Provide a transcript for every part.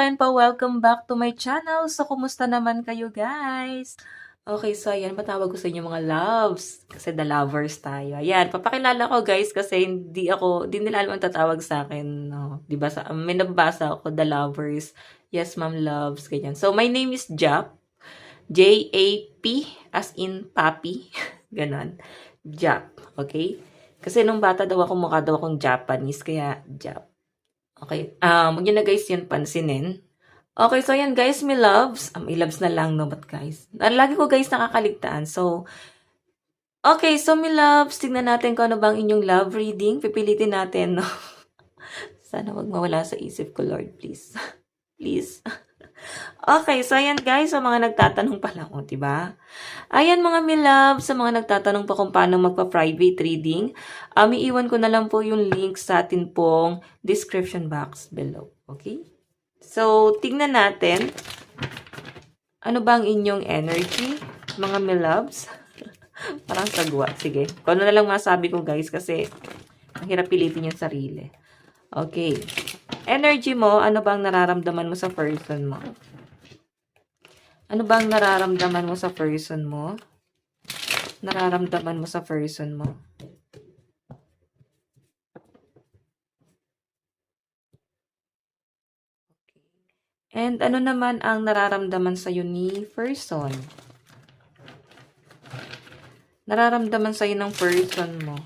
ayan po, welcome back to my channel. So, kumusta naman kayo guys? Okay, so ayan, patawag ko sa inyo mga loves. Kasi the lovers tayo. Ayan, papakilala ko guys kasi di nila alam ang tatawag sa akin. No? Diba, may nababasa ako, the lovers. Yes, ma'am loves, ganyan. So, my name is Jap. J-A-P, as in papi. Ganon. Jap, okay? Kasi nung bata daw ako, mukha daw akong Japanese, kaya Jap. Okay, huwag nyo na guys yun pansinin. Okay, so yan guys, may loves. May loves na lang, no? But guys, lagi ko guys nakakaligtaan. So, okay, so may loves. Tignan natin kung ano bang inyong love reading. Pipilitin natin, no? Sana wag mawala sa isip ko, Lord, please. Please. Okay, so ayan guys, sa mga nagtatanong pa lang, diba? Ayan mga may love, sa mga nagtatanong pa kung paano magpa-private reading, iiwan ko na lang po yung link sa atin pong description box below. Okay? So, tingnan natin. Ano ba ang inyong energy, mga may loves? Parang sagwa. Sige. Kung ano na lang masabi ko guys kasi ang hirap pilitin yung sarili. Okay. Energy mo, ano bang nararamdaman mo sa person mo? Ano bang nararamdaman mo sa person mo? Nararamdaman mo sa person mo? And ano naman ang nararamdaman sa'yo ni person? Nararamdaman sa'yo ng person mo?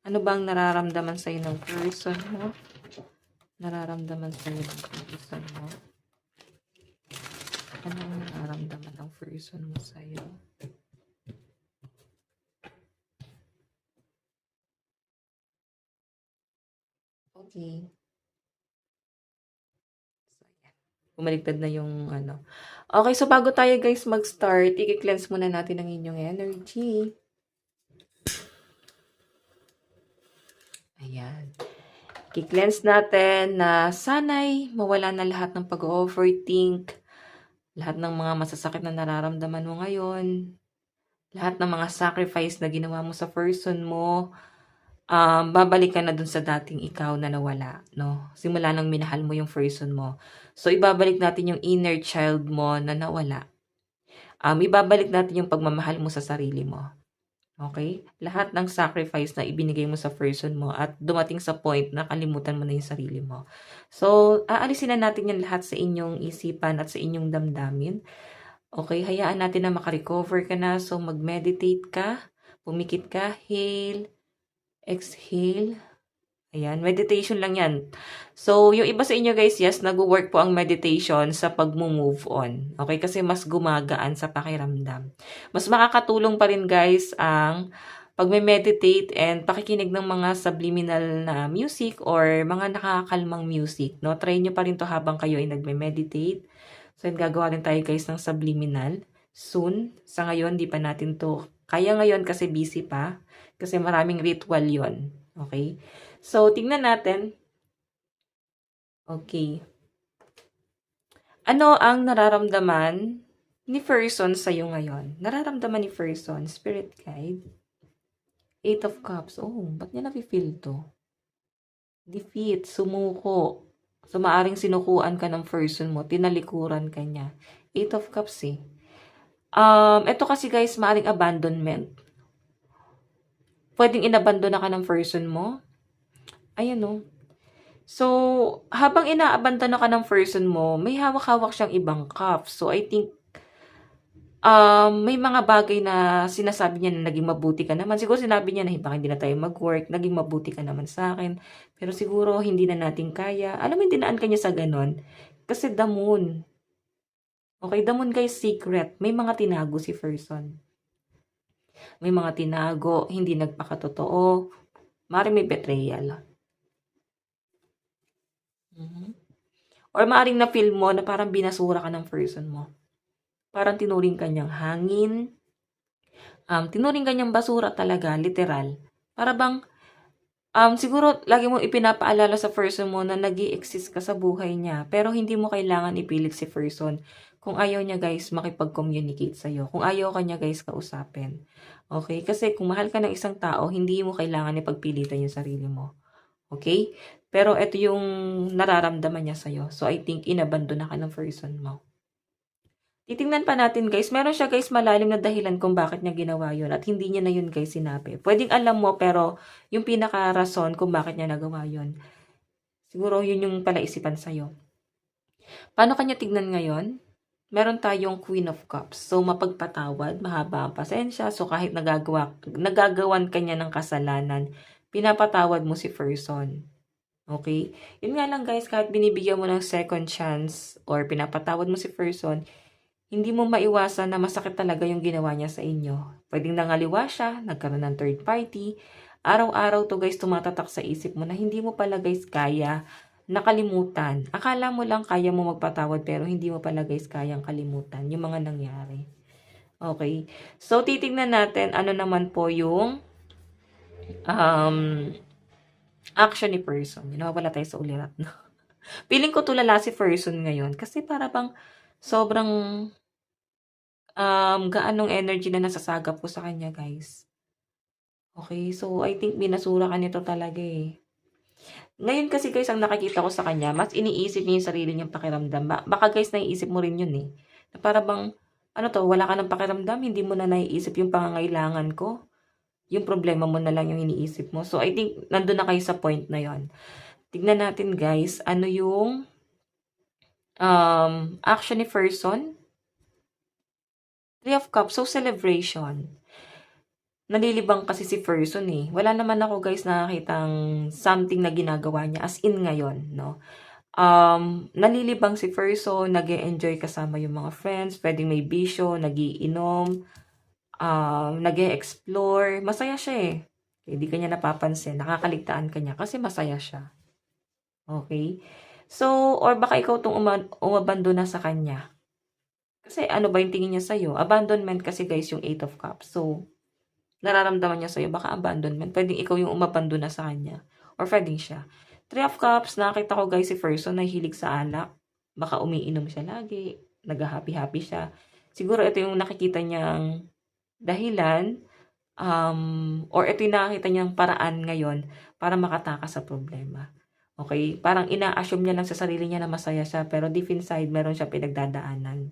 Ano bang nararamdaman sa'yo ng person mo? Nararamdaman sa'yo ng person mo? Ano ang nararamdaman ng person mo sa'yo? Okay. Bumaligtad na yung ano. Okay, so bago tayo guys mag-start, i-cleanse muna natin ang inyong energy. Ayan. I-cleanse natin na sana'y mawala na lahat ng pag-overthink, lahat ng mga masasakit na nararamdaman mo ngayon, lahat ng mga sacrifice na ginawa mo sa person mo, babalik ka na dun sa dating ikaw na nawala, no? Simula nang minahal mo yung person mo. So, ibabalik natin yung inner child mo na nawala. Ibabalik natin yung pagmamahal mo sa sarili mo. Okay? Lahat ng sacrifice na ibinigay mo sa person mo at dumating sa point na kalimutan mo na yung sarili mo. So, aalisin na natin yan lahat sa inyong isipan at sa inyong damdamin. Okay? Hayaan natin na makarecover ka na. So, mag-meditate ka. Pumikit ka. Hail. Exhale. Ayan, meditation lang yan. So, yung iba sa inyo guys, yes, nag-work po ang meditation sa pag-move on. Okay, kasi mas gumagaan sa pakiramdam. Mas makakatulong pa rin guys ang pag-meditate and pakikinig ng mga subliminal na music or mga nakakalmang music. No? Try nyo pa rin to habang kayo ay nagme-meditate. So, yun, gagawa rin tayo guys ng subliminal. Soon, sa ngayon, di pa natin to kaya ngayon kasi busy pa. Kasi maraming ritual yon. Okay? So, tingnan natin. Okay. Ano ang nararamdaman ni person sa'yo ngayon? Nararamdaman ni person, spirit guide. 8 of Cups. Oh, ba't niya nafe-feel to? Defeat, sumuko. So, maaring sinukuan ka ng person mo, tinalikuran ka niya. 8 of Cups eh. Ito kasi guys, maaring abandonment. Pwedeng inabandona ka ng person mo. Ayan o. So, habang inaabandona ka ng person mo, may hawak-hawak siyang ibang cup. So, I think, may mga bagay na sinasabi niya na naging mabuti ka naman. Siguro sinabi niya na baka hindi na tayo mag-work, naging mabuti ka naman sa akin. Pero siguro hindi na natin kaya. Alam mo, hindi dinaan ka niya sa ganon. Kasi the moon. Okay, the moon guys, secret. May mga tinago si person. May mga tinago, hindi nagpakatotoo. Maaaring may betrayal. Or maaaring na-feel mo na parang binasura ka ng person mo. Parang tinuring kanyang hangin. Tinuring kanyang basura talaga, literal. Para bang, siguro lagi mo ipinapaalala sa person mo na nag-i-exist ka sa buhay niya. Pero hindi mo kailangan ipilit si person. Kung ayaw niya guys, makipag-communicate sa'yo. Kung ayaw ka niya guys, kausapin. Okay? Kasi kung mahal ka ng isang tao, hindi mo kailangan ipagpilitan yung sarili mo. Okay? Pero ito yung nararamdaman niya sa'yo. So, I think inabandon na ka ng person mo. Titingnan pa natin guys, meron siya guys malalim na dahilan kung bakit niya ginawa yun at hindi niya na yun guys sinabi. Pwedeng alam mo pero yung pinaka-rason kung bakit niya nagawa yun, siguro yun yung palaisipan sa'yo. Paano kanya tignan ngayon? Meron tayong Queen of Cups. So, mapagpatawad, mahaba ang pasensya. So, kahit nagagawan kanya ng kasalanan, pinapatawad mo si person. Okay? Yun nga lang guys, kahit binibigyan mo ng second chance or pinapatawad mo si person, hindi mo maiwasan na masakit talaga yung ginawa niya sa inyo. Pwedeng nangaliwa siya, nagkaroon ng third party. Araw-araw to guys tumatatak sa isip mo na hindi mo pala guys kaya nakalimutan. Akala mo lang kaya mo magpatawad pero hindi mo pala guys kayang kalimutan yung mga nangyari. Okay? So, titignan natin ano naman po yung action ni person. Wala tayo sa ulirat. No? Feeling ko tulala si person ngayon kasi para bang sobrang gaanong energy na nasasagap po sa kanya guys. Okay? So, I think binasura ka nito talaga eh. Ngayon kasi guys, ang nakikita ko sa kanya, mas iniisip niya yung sarili niyang pakiramdam. Baka guys, naiisip mo rin yun eh. Na para bang, ano to, wala ka ng pakiramdam, hindi mo na naiisip yung pangangailangan ko. Yung problema mo na lang yung iniisip mo. So, I think, nandun na kayo sa point na yon. Tignan natin guys, ano yung action ni person. 3 of Cups, so celebration. Nalilibang kasi si person eh. Wala naman ako guys nakakitang something na ginagawa niya as in ngayon, no? Nalilibang si person, nag-e-enjoy kasama yung mga friends, pwedeng may bisyo, nagiinom, nag-e-explore, masaya siya eh. Hindi ka niya napapansin, nakakaligtaan ka niya kasi masaya siya. Okay? So, or baka ikaw tong umabandon na sa kanya. Kasi ano ba yung tingin niya sa'yo? Abandonment kasi guys yung 8 of Cups. So, nararamdaman niya sa'yo, baka abandonment. Pwedeng ikaw yung umabandon na sa kanya. Or pwedeng siya. 3 of Cups, nakita ko guys si person na hilig sa alak. Baka umiinom siya lagi. Nag-happy-happy siya. Siguro ito yung nakikita niyang dahilan or ito yung nakikita niyang paraan ngayon para makatakas sa problema. Okay? Parang ina-assume niya lang sa sarili niya na masaya siya pero deep inside meron siya pinagdadaanan.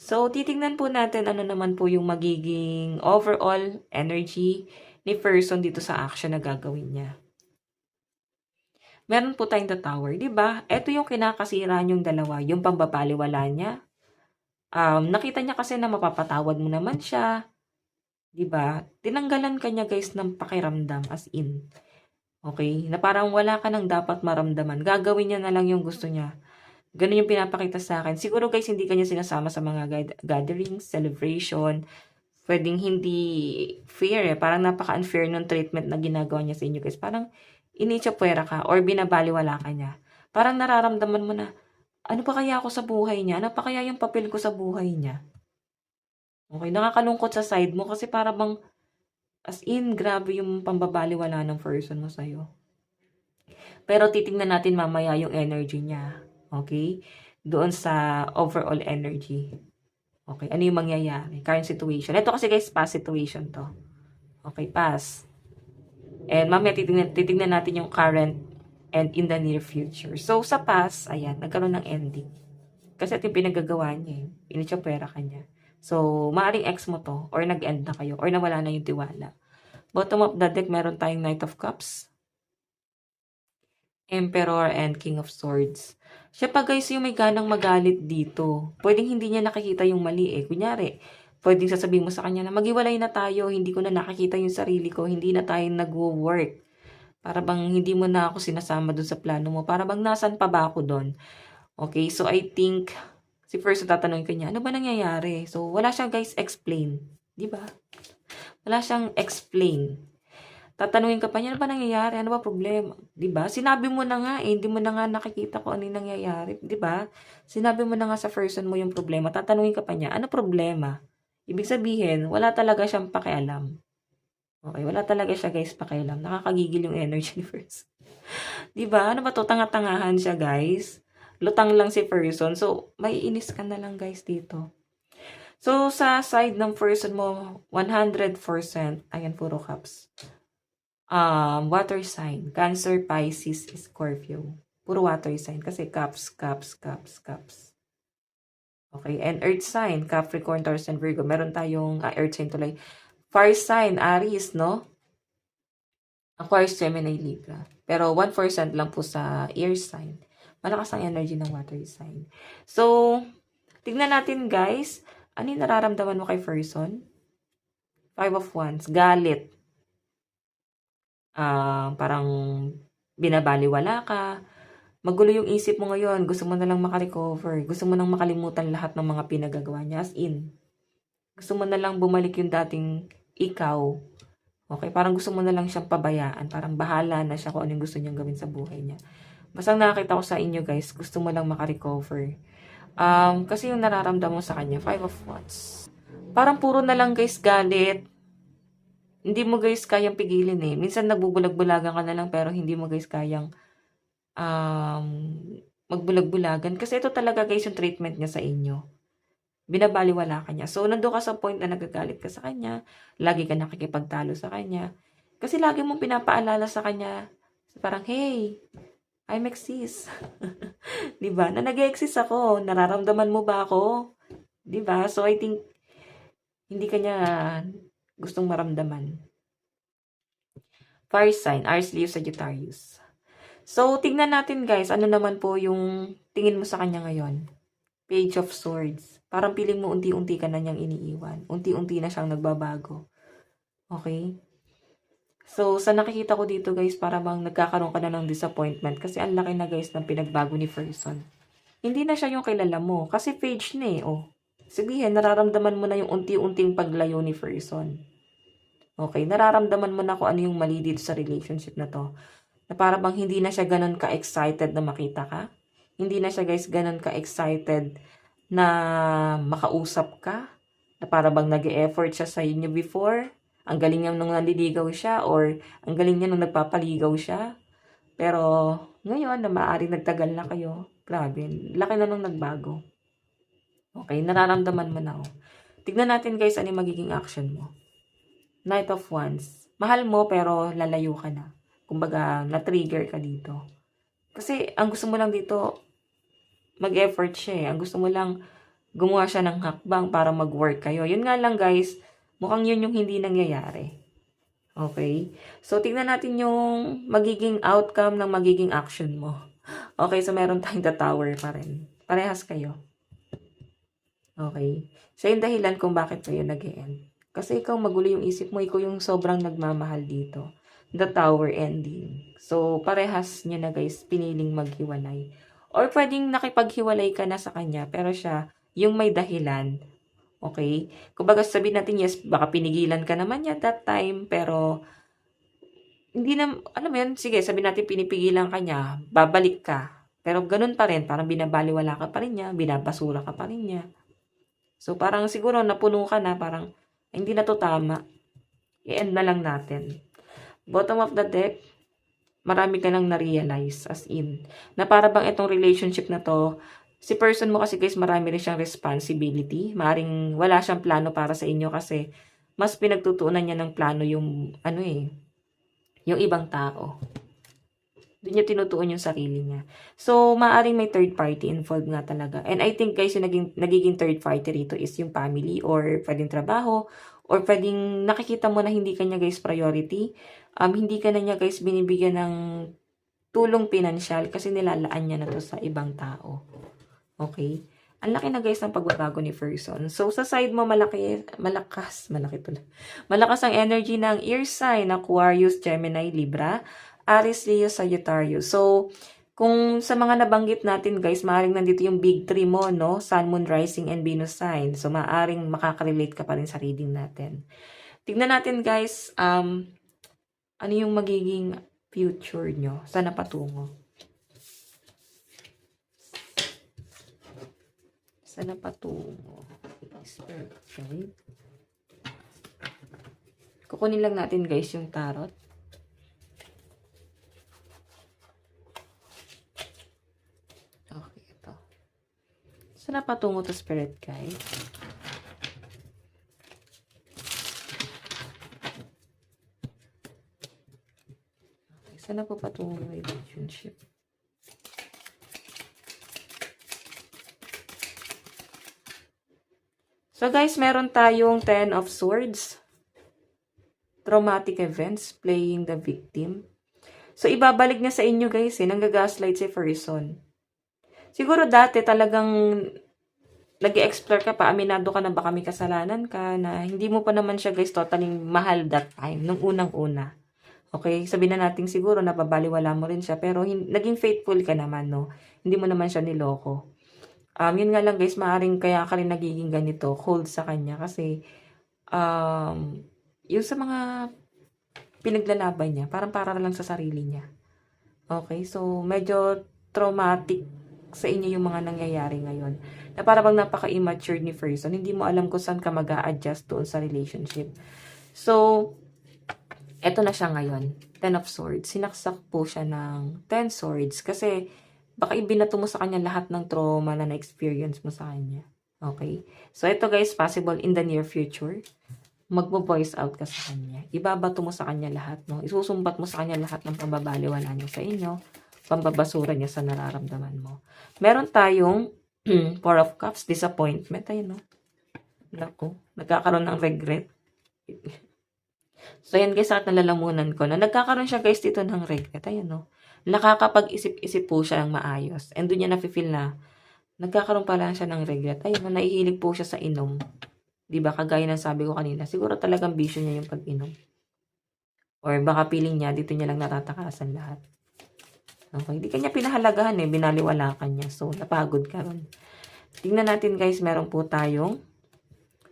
So, titingnan po natin ano naman po yung magiging overall energy ni person dito sa action na gagawin niya. Meron po tayong the tower, di ba? Ito yung kinakasira niyong dalawa, yung pambabaliwala niya. Nakita niya kasi na mapapatawad mo naman siya. Di ba? Tinanggalan ka niya guys ng pakiramdam as in. Okay? Na parang wala ka nang dapat maramdaman. Gagawin niya na lang yung gusto niya. Ganun yung pinapakita sa akin. Siguro guys, hindi kanya sinasama sa mga gatherings, celebration. Pwedeng hindi fair eh. Parang napaka-unfair nung treatment na ginagawa niya sa inyo guys. Parang inichapuera ka or binabaliwala ka niya. Parang nararamdaman mo na, ano pa kaya ako sa buhay niya? Ano pa kaya yung papel ko sa buhay niya? Okay, nakakalungkot sa side mo kasi para bang as in, grabe yung pambabaliwala ng person mo sa'yo. Pero titingnan natin mamaya yung energy niya. Okay? Doon sa overall energy. Okay, ano yung mangyayari? Current situation. Ito kasi guys, past situation to. Okay, past. And mamaya titingnan natin yung current and in the near future. So, sa past, ayan, nagkaroon ng ending. Kasi ito yung pinagagawa niya. Pinitsapwera ka niya. So, maaaring ex mo to, or nag-end na kayo, or nawala na yung tiwala. Bottom of the deck, meron tayong Knight of Cups, Emperor, and King of Swords. Siya pa guys yung may ganang magalit dito. Pwedeng hindi niya nakikita yung mali eh. Kunyari, pwedeng sasabihin mo sa kanya na maghiwalay na tayo, hindi ko na nakikita yung sarili ko, hindi na tayo nag-work. Para bang hindi mo na ako sinasama dun sa plano mo. Para bang nasan pa ba ako dun? Okay, so I think si first tatanungin ko niya, ano ba nangyayari? So wala siyang guys explain. Di ba? Wala siyang explain. Tatanungin ka pa niya, ano ba nangyayari? Ano ba problema? 'Di ba? Sinabi mo na nga hindi mo na nga nakikita kung ano yung nangyayari, 'di ba? Sinabi mo na nga sa person mo yung problema, tatanungin ka pa niya, ano problema? Ibig sabihin, wala talaga siyang pakialam. Okay, wala talaga siya guys pakialam. Nakakagigil yung energy ni first. 'Di ba? Ano ba to? Tanga-tangahan siya guys. Lutang lang si person. So, may inis ka na lang guys dito. So, sa side ng person mo, 100%, ayan, puro cups. water sign. Cancer, Pisces, Scorpio. Puro water sign. Kasi cups, cups, cups, cups. Okay. And earth sign. Capricorn, Taurus, and Virgo. Meron tayong earth sign tuloy. Fire sign. Aries, no? Aquarius, Gemini, Libra. Pero 1% lang po sa air sign. Malakas ang energy ng water sign. So, tignan natin guys. Ano yung nararamdaman mo kay person? 5 of Wands. Galit. Parang binabaliwala ka. Magulo yung isip mo ngayon. Gusto mo na lang makarecover. Gusto mo nang makalimutan lahat ng mga pinagagawa niya. As in, gusto mo na lang bumalik yung dating ikaw. Okay, parang gusto mo na lang siyang pabayaan. Parang bahala na siya kung ano yung gusto niyang gawin sa buhay niya. Basta nakakita ko sa inyo guys, gusto mo lang makarecover. Kasi yung nararamdaman mo sa kanya, 5 of Wands. Parang puro na lang guys galit. Hindi mo guys kayang pigilin eh. Minsan nagbubulag-bulagan ka na lang pero hindi mo guys kayang magbulag-bulagan. Kasi ito talaga guys yung treatment niya sa inyo. Binabaliwala ka niya. So, nandun ka sa point na nagagalit ka sa kanya. Lagi ka nakikipagtalo sa kanya. Kasi lagi mong pinapaalala sa kanya. Parang, hey, I'm exist. Diba? Na nag-exist ako. Nararamdaman mo ba ako? Diba? So, I think, hindi ka niya gustong maramdaman. Fire sign, Aries, Leo, Sagittarius. So, tignan natin guys, ano naman po yung tingin mo sa kanya ngayon. Page of Swords. Parang piling mo unti-unti ka na niyang iniiwan. Unti-unti na siyang nagbabago. Okay? So, sa nakikita ko dito guys, para bang nagkakaroon ka na ng disappointment. Kasi ang laki na guys ng pinagbago ni person. Hindi na siya yung kilala mo. Kasi page na eh. Oh. Sabihin, nararamdaman mo na yung unti-unting paglayo ni person. Okay? Nararamdaman mo na kung ano yung mali dito sa relationship na to. Na para bang hindi na siya ganun ka-excited na makita ka. Hindi na siya guys ganun ka-excited na makausap ka. Na para bang nag-e-effort siya sa inyo before. Ang galing niya nung naliligaw siya or ang galing niya nung nagpapaligaw siya. Pero ngayon na maaaring nagtagal na kayo, grabe, laki na nung nagbago. Okay, nararamdaman mo na. Oh. Tignan natin guys ano yung magiging action mo. Knight of Wands. Mahal mo pero lalayo ka na. Kumbaga, na-trigger ka dito. Kasi ang gusto mo lang dito, mag-effort siya eh. Ang gusto mo lang, gumawa siya ng hakbang para mag-work kayo. Yun nga lang guys, mukhang yun yung hindi nangyayari. Okay? So, tingnan natin yung magiging outcome ng magiging action mo. Okay, so meron tayong the tower pa rin. Parehas kayo. Okay? Siya yung dahilan kung bakit kayo nag-e-end. Kasi ikaw magulo yung isip mo, ikaw yung sobrang nagmamahal dito. The tower ending. So, parehas niya na guys, piniling maghiwalay. Or pwedeng nakipaghiwalay ka na sa kanya, pero siya, yung may dahilan. Okay? Kumbaga sabihin natin, yes, baka pinigilan ka naman niya that time, pero hindi na, alam mo yun, sige, sabihin natin pinipigilan ka niya, babalik ka. Pero ganun pa rin, parang binabaliwala ka pa rin niya, binabasura ka pa rin niya. So, parang siguro napuno ka na, parang hindi na to tama. I-end na lang natin. Bottom of the deck, marami ka nang na-realize as in. Na para bang itong relationship na to, si person mo kasi guys, marami rin siyang responsibility. Maring wala siyang plano para sa inyo kasi mas pinagtutuunan niya ng plano yung, yung ibang tao. Doon niya tinutuon yung sarili niya. So, maaring may third party involved nga talaga. And I think guys, yung nagiging third party rito is yung family or pwedeng trabaho or pwedeng nakikita mo na hindi kanya guys priority. Hindi ka na niya guys binibigyan ng tulong pinansyal kasi nilalaan niya na to sa ibang tao. Okay? Ang laki na guys ng pagbabago ni person. So, sa side mo, malakas ang energy ng air sign, Aquarius, Gemini, Libra, Aries, Leo, Sagittarius. So, kung sa mga nabanggit natin guys, maaaring nandito yung big three mo, no? Sun, Moon, Rising, and Venus sign. So, maaaring makaka-relate ka pa rin sa reading natin. Tignan natin guys, ano yung magiging future nyo? Saan na patungo? Saan na patungo? Okay. Kukunin lang natin guys yung tarot. Okay, ito. Saan na patungo to spirit guys? Saan na po patungo yung relationship? So guys, meron tayong 10 of Swords. Traumatic events, playing the victim. So ibabalik niya sa inyo guys nanggagaslight si person. Siguro dati talagang nag-explore ka pa, aminado ka na baka may kasalanan ka, na hindi mo pa naman siya guys totally mahal that time, nung unang-una. Okay, sabihin na natin siguro napabaliwala mo rin siya, pero naging faithful ka naman, no? Hindi mo naman siya niloko. Yun nga lang guys, maaring kaya ka rin nagiging ganito, cold sa kanya, kasi, yung sa mga pinaglalaban niya, parang para lang sa sarili niya. Okay, so medyo traumatic sa inyo yung mga nangyayari ngayon. Na para bang napaka-immature ni person, hindi mo alam kung saan ka mag-a-adjust doon sa relationship. So, eto na siya ngayon, 10 of Swords. Sinaksak po siya ng 10 Swords kasi baka ibinato mo sa kanya lahat ng trauma na na-experience mo sa kanya. Okay? So, ito guys, possible in the near future, magbo-voice out ka sa kanya. Ibabato mo sa kanya lahat, no? Isusumbat mo sa kanya lahat ng pambabaliwala niya sa inyo, pambabasura niya sa nararamdaman mo. Meron tayong 4 of Cups, disappointment. Ayun, no? Naku, nagkakaroon ng regret. So, yan guys, sa nalalamunan ko na nagkakaroon siya guys dito ng regret. Ayan, no? Nakakapag-isip-isip po siya ng maayos. And doon niya nafe-feel na nagkakaroon pala siya ng regret. Ayun, no? Nahihilig po siya sa inom. Diba? Kagaya ng sabi ko kanina, siguro talagang bisyo niya yung pag-inom. Or baka feeling niya, dito niya lang natatakasan lahat. Okay, hindi kanya pinahalagahan binaliwala ka niya. So, napagod ka ron. Tingnan natin guys, meron po tayong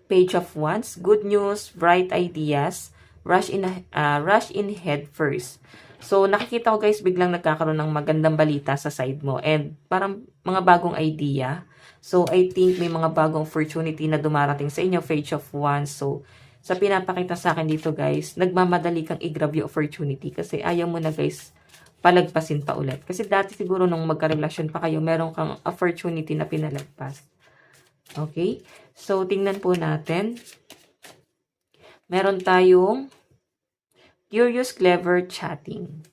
Page of Wands, good news, bright ideas, rush in head first. So, nakikita ko guys, biglang nagkakaroon ng magandang balita sa side mo. And parang mga bagong idea. So, I think may mga bagong opportunity na dumarating sa inyo, Page of Wands. So, sa pinapakita sa akin dito guys, nagmamadali kang i-grab yung opportunity. Kasi ayaw mo na guys, palagpasin pa ulit. Kasi dati siguro nung magka-relasyon pa kayo, meron kang opportunity na pinalagpas. Okay? So, tingnan po natin. Meron tayong curious, clever chatting.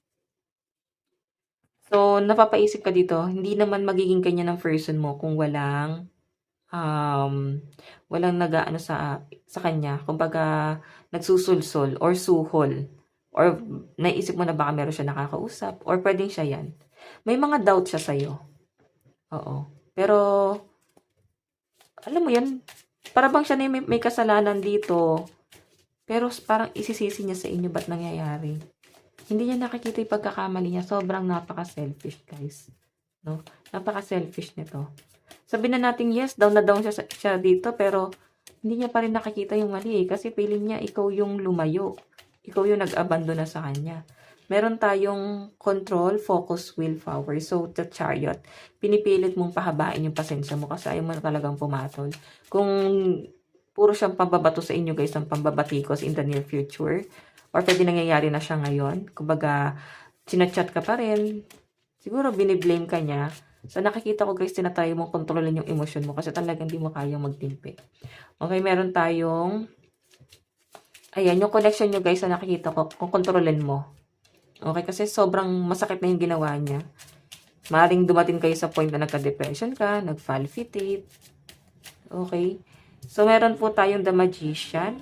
So, napapaisip ka dito, hindi naman magiging kanya ng person mo kung walang nag-aano sa kanya. Kumbaga, nagsusulsol or suhol. Or naisip mo na baka meron siya nakakausap. Or pwedeng siya yan. May mga doubt siya sa'yo. Oo. Pero, alam mo yan, para bang siya na may kasalanan dito. Pero parang isisisi niya sa inyo ba't nangyayari. Hindi niya nakikita yung pagkakamali niya. Sobrang napaka-selfish, guys. No? Napaka-selfish nito. Sabihin na natin, yes, down na down siya dito, pero hindi niya pa rin nakikita yung mali kasi feeling niya ikaw yung lumayo. Ikaw yung nag-abandon na sa kanya. Meron tayong control, focus, willpower. So, the Chariot, pinipilit mong pahabain yung pasensya mo kasi ayaw mo na talagang pumatol. Kung puro siyang pambabato sa inyo guys, ng pambabatikos in the near future, or pwede nangyayari na siya ngayon, kumbaga, sinachat ka pa rin, siguro biniblame ka niya. So, nakikita ko guys, tinatry mong kontrolin yung emosyon mo kasi talagang hindi mo kayang magtimpi. Okay, meron tayong, ayan, yung connection nyo guys na nakikita ko, kung kontrolin mo. Okay, kasi sobrang masakit na yung ginawa niya. Maaaring dumating kayo sa point na nagka-depression ka, nag-falsitate. Okay. So, meron po tayong The Magician.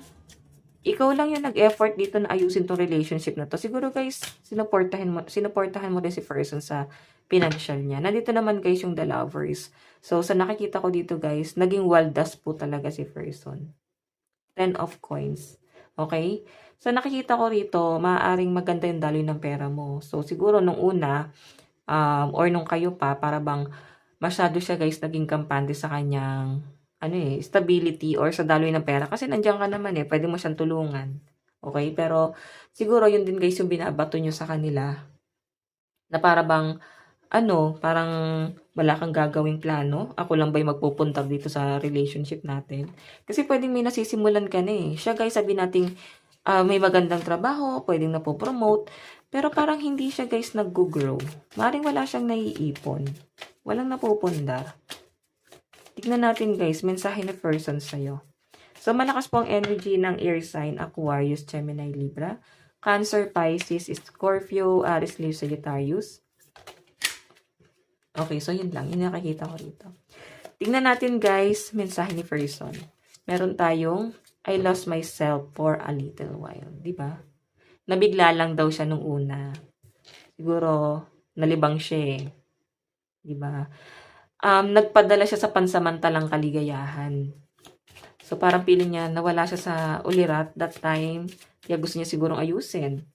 Ikaw lang yung nag-effort dito na ayusin tong relationship na to. Siguro guys, sinuportahan mo din si person sa financial niya. Nandito naman guys yung The Lovers. So, sa nakikita ko dito guys, naging waldas po talaga si person. 10 of Coins. Okay? So, nakikita ko rito, maaaring maganda yung daloy ng pera mo. So, siguro nung una, or nung kayo pa, para bang masyado siya guys naging kampante sa kanyang stability or sa daloy ng pera. Kasi nandiyan ka naman pwede mo siyang tulungan. Okay? Pero, siguro yun din guys yung binabato nyo sa kanila. Na para bang, parang wala kang gagawing plano. Ako lang ba yung magpupunta dito sa relationship natin? Kasi pwedeng may nasisimulan ka na Siya guys, sabi nating may magandang trabaho, pwedeng napopromote. Pero parang hindi siya guys nag-grow. Maring wala siyang naiipon. Walang napupundar. Tignan natin guys, mensahe na person sa'yo. So, malakas po ang energy ng air sign, Aquarius, Gemini, Libra, Cancer, Pisces, Scorpio, Aries, Leo, Sagittarius. Okay, so yun lang. Yun nakikita ko rito. Tingnan natin guys, mensahe ni person. Meron tayong, I lost myself for a little while. Diba? Nabigla lang daw siya nung una. Siguro, nalibang siya eh. Diba? Nagpadala siya sa pansamantalang kaligayahan. So, parang feeling niya, nawala siya sa ulirat that time. Kaya gusto niya sigurong ayusin.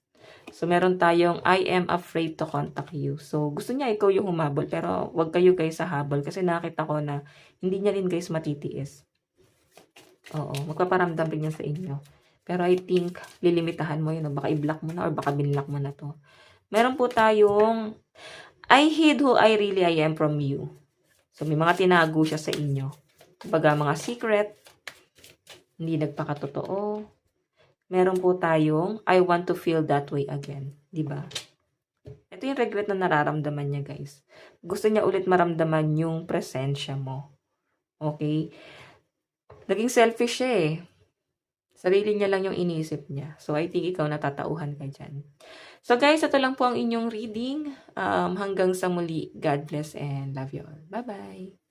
So, meron tayong, I am afraid to contact you. So, gusto niya ikaw yung humabol. Pero, wag kayo guys sa habol. Kasi nakita ko na, hindi niya rin guys matitiis. Oo, magpaparamdam rin yan sa inyo. Pero I think, lilimitahan mo yun. Baka i-block mo na or baka binlock mo na to. Meron po tayong, I hid who I really am from you. So, may mga tinago siya sa inyo. Kumbaga, mga secret, hindi nagpakatotoo. Meron po tayong, I want to feel that way again. Diba? Ito yung regret na nararamdaman niya, guys. Gusto niya ulit maramdaman yung presensya mo. Okay? Naging selfish siya eh. Sarili niya lang yung inisip niya. So, I think ikaw natatauhan ka dyan. So, guys, ito lang po ang inyong reading. Hanggang sa muli, God bless and love you all. Bye-bye!